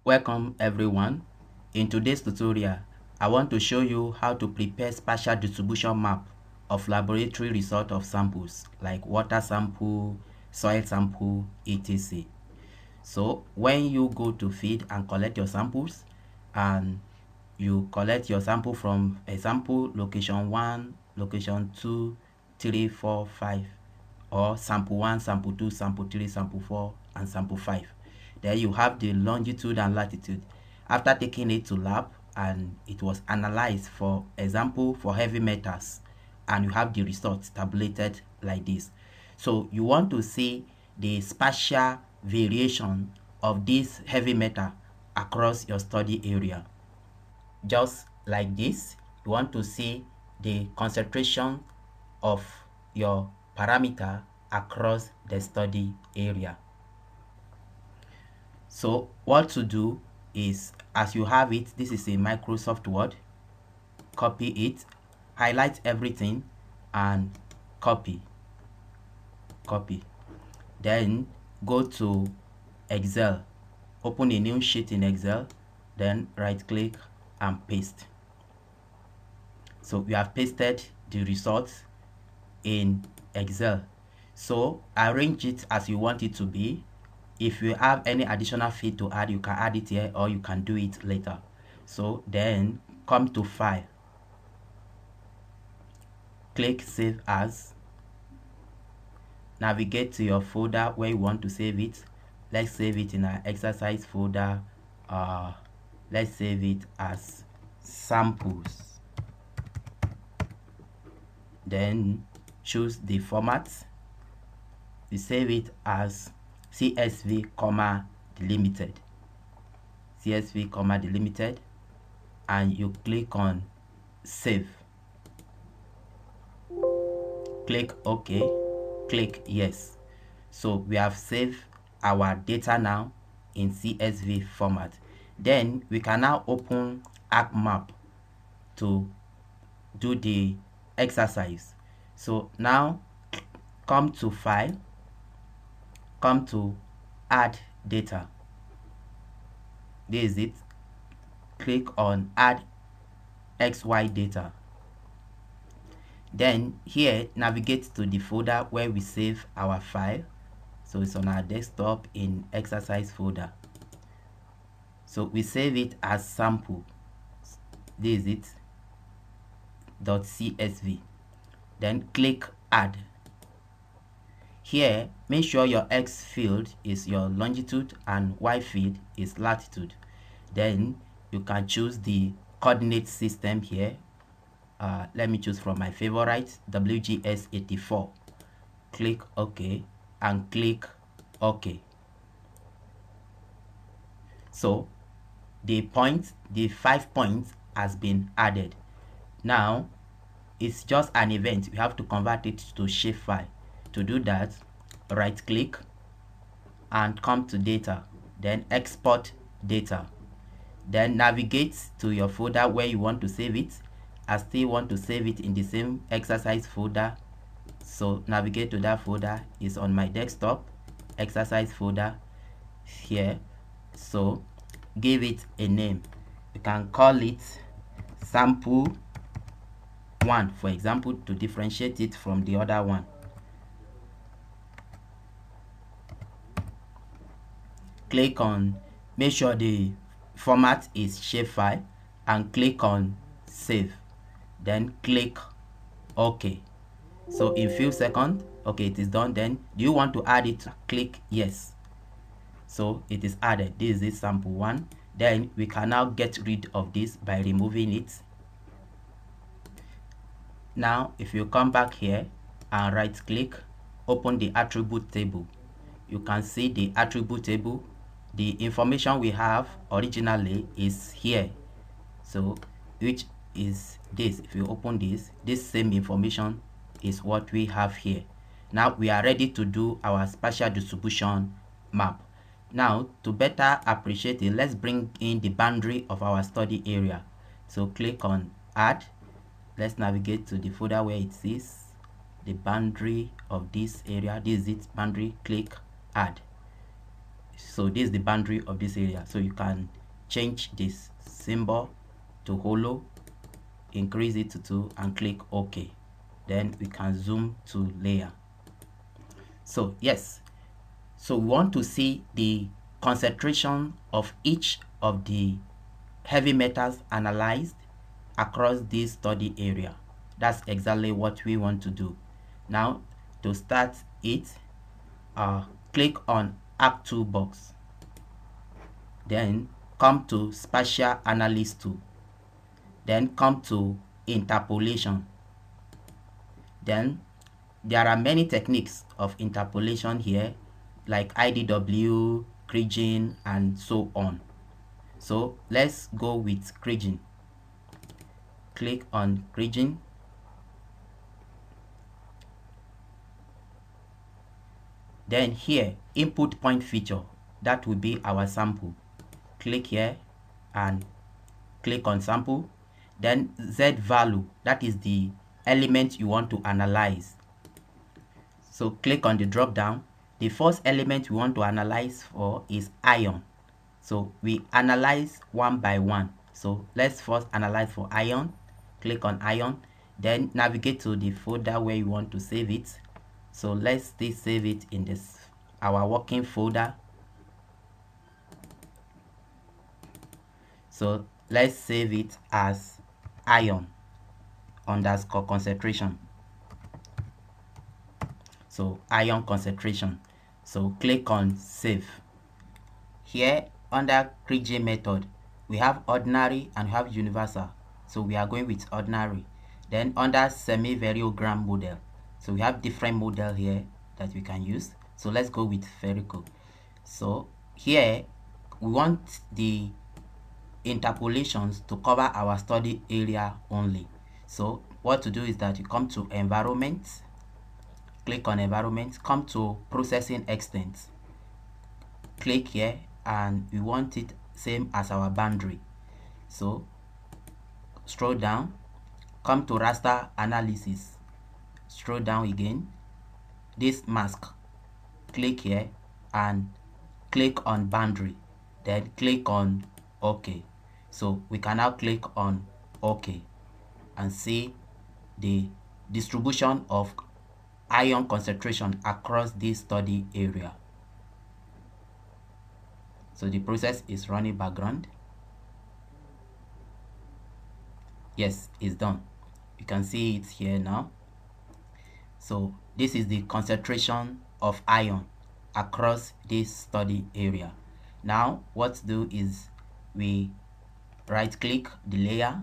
Welcome everyone. In today's tutorial, I want to show you how to prepare spatial distribution map of laboratory result of samples like water sample, soil sample, etc. So when you go to field and collect your samples, and you collect your sample from example location 1, location 2, 3, 4, 5, or sample 1, sample 2, sample 3, sample 4, and sample 5. Then you have the longitude and latitude. After taking it to lab and it was analyzed, for example for heavy metals, and you have the results tabulated like this. So you want to see the spatial variation of this heavy metal across your study area. Just like this, you want to see the concentration of your parameter across the study area. So what to do is, as you have it, this is a Microsoft Word, copy it, highlight everything and copy. Then go to Excel, open a new sheet in Excel, then right click and paste. So we have pasted the results in Excel. So arrange it as you want it to be. If you have any additional field to add, you can add it here, or you can do it later. So then come to File, click Save As, navigate to your folder where you want to save it. Let's save it in our exercise folder. Let's save it as samples. Then choose the format. You save it as CSV, delimited. CSV, delimited, and you click on Save. Click OK, click Yes. So we have saved our data now in CSV format. Then we can now open ArcMap to do the exercise. So now come to File, come to Add Data. This is it. Click on Add XY Data. Then here, navigate to the folder where we save our file. So it's on our desktop in exercise folder. So we save it as sample. This is it. .csv. Then click Add. Here, make sure your X field is your longitude and Y field is latitude. Then you can choose the coordinate system here. Let me choose from my favorite, WGS 84. Click OK and click OK. So the 5 points has been added. Now it's just an event. We have to convert it to shapefile. To do that, right click and come to Data, then Export Data. Then navigate to your folder where you want to save it. I still want to save it in the same exercise folder, so navigate to that folder. It's on my desktop, exercise folder here. So give it a name. You can call it sample 1, for example, to differentiate it from the other one. Click on, make sure the format is shapefile, and click on Save. Then click OK. So in few seconds, okay, it is done. Then do you want to add it? Click Yes. So it is added. This is sample 1. Then we can now get rid of this by removing it. Now if you come back here and right click, open the attribute table. You can see the attribute table. The information we have originally is here. So which is this. If you open this same information is what we have here. Now we are ready to do our spatial distribution map. Now to better appreciate it, let's bring in the boundary of our study area. So click on Add. Let's navigate to the folder where it says the boundary of this area. This is its boundary. Click Add. So this is the boundary of this area. So you can change this symbol to hollow, increase it to 2 and click OK. Then we can zoom to layer. So yes, so we want to see the concentration of each of the heavy metals analyzed across this study area. That's exactly what we want to do. Now to start it, click on App Toolbox. Then come to Spatial Analysis tool. Then come to Interpolation. Then there are many techniques of interpolation here, like IDW, kriging, and so on. So let's go with kriging. Click on kriging. Then here, input point feature, that will be our sample. Click here and click on sample. Then Z value, that is the element you want to analyze. So click on the drop down. The first element we want to analyze for is iron. So we analyze one by one. So let's first analyze for iron. Click on iron. Then navigate to the folder where you want to save it. So let's still save it in this our working folder. So let's save it as iron underscore concentration. So ion concentration. So click on save. Here under Geojay method, we have ordinary and we have universal. So we are going with ordinary. Then under semi-variogram model, so we have different model here that we can use. So let's go with spherical. So here we want the interpolations to cover our study area only. So what to do is that you come to environment, click on environment, come to processing extent, click here, and we want it same as our boundary. So scroll down, come to raster analysis, scroll down again, this mask, click here and click on boundary, then click on OK. So we can now click on OK and see the distribution of ion concentration across this study area. So the process is running background. Yes, it's done. You can see it here now. So this is the concentration of ion across this study area. Now what to do is we right click the layer,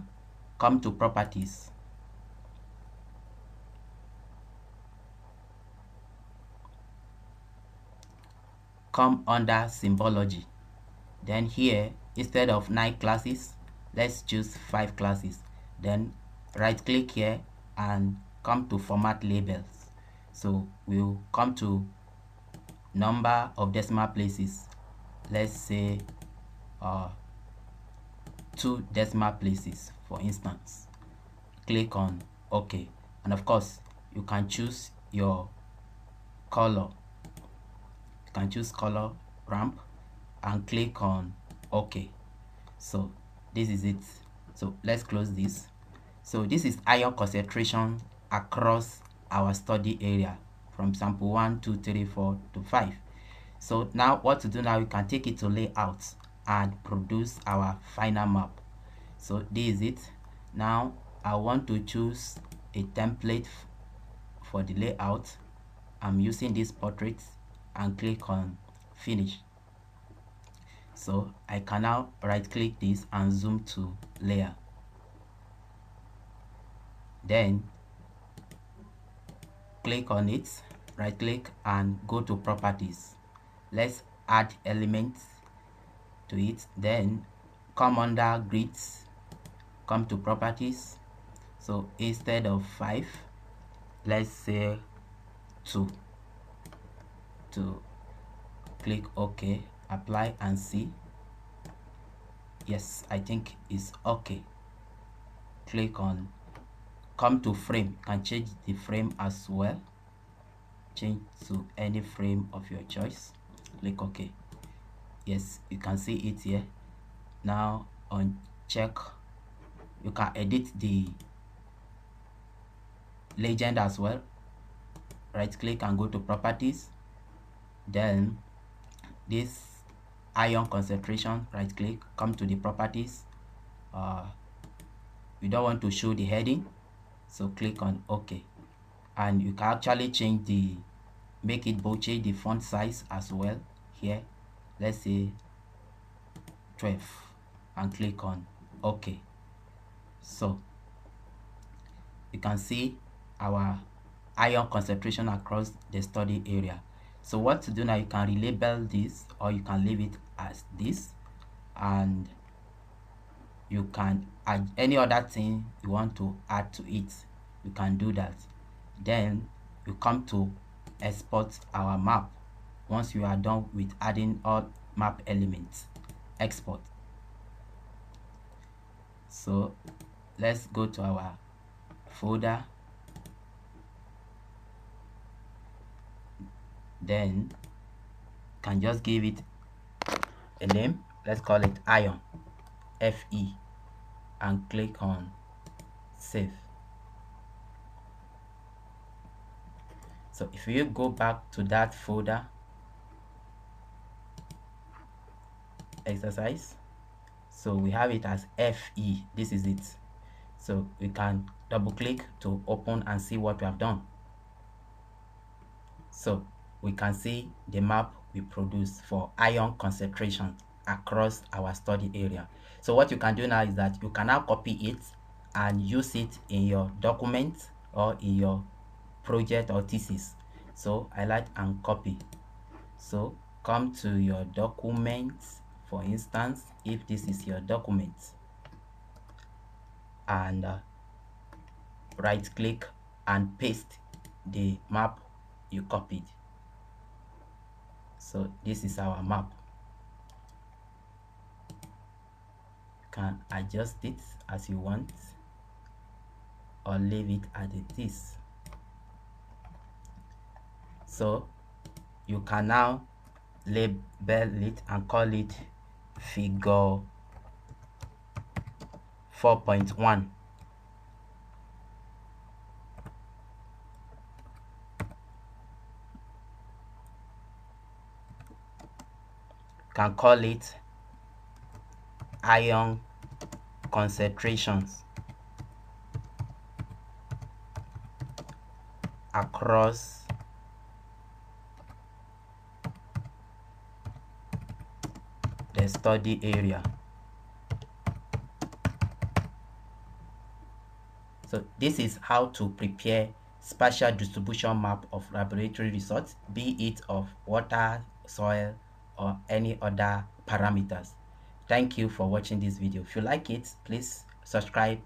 come to properties, come under symbology. Then here, instead of 9 classes, let's choose 5 classes. Then right click here and come to format labels. So we'll come to number of decimal places. Let's say 2 decimal places, for instance. Click on OK. And of course, you can choose your color. You can choose color ramp and click on OK. So this is it. So let's close this. So this is ion concentration across our study area from sample 1, 2, 3, 4 to 5. So now what to do now, you can take it to layout and produce our final map. So this is it. Now I want to choose a template for the layout. I'm using this portrait and click on finish. So I can now right click this and zoom to layer. Then click on it, right click and go to properties. Let's add elements to it. Then come under grids, come to properties. So instead of 5, let's say 2. To click OK, apply and see. Yes, I think it's OK. Click on, come to frame, you can change the frame as well. Change to any frame of your choice. Click OK. Yes, you can see it here. Now on check, you can edit the legend as well. Right click and go to properties. Then this ion concentration, right click, come to the properties. You don't want to show the heading, so click on OK. And you can actually change the, make it Geojay the font size as well here. Let's say 12 and click on OK. So you can see our ion concentration across the study area. So what to do now, you can relabel this or you can leave it as this, and you can add any other thing you want to add to it, you can do that. Then you come to export our map. Once you are done with adding all map elements, export. So let's go to our folder, then can just give it a name. Let's call it ion FE and click on save. So if you go back to that folder, exercise, so we have it as FE, this is it. So we can double click to open and see what we have done. So we can see the map we produce for ion concentration across our study area. So what you can do now is that you can now copy it and use it in your document or in your project or thesis. So highlight and copy. So come to your document, for instance, if this is your document, and right click and paste the map you copied. So this is our map. You can adjust it as you want or leave it as it is. So you can now label it and call it figure 4.1. Can call it ion concentrations across the study area. So this is how to prepare spatial distribution map of laboratory results, be it of water, soil, or any other parameters. Thank you for watching this video. If you like it, please subscribe.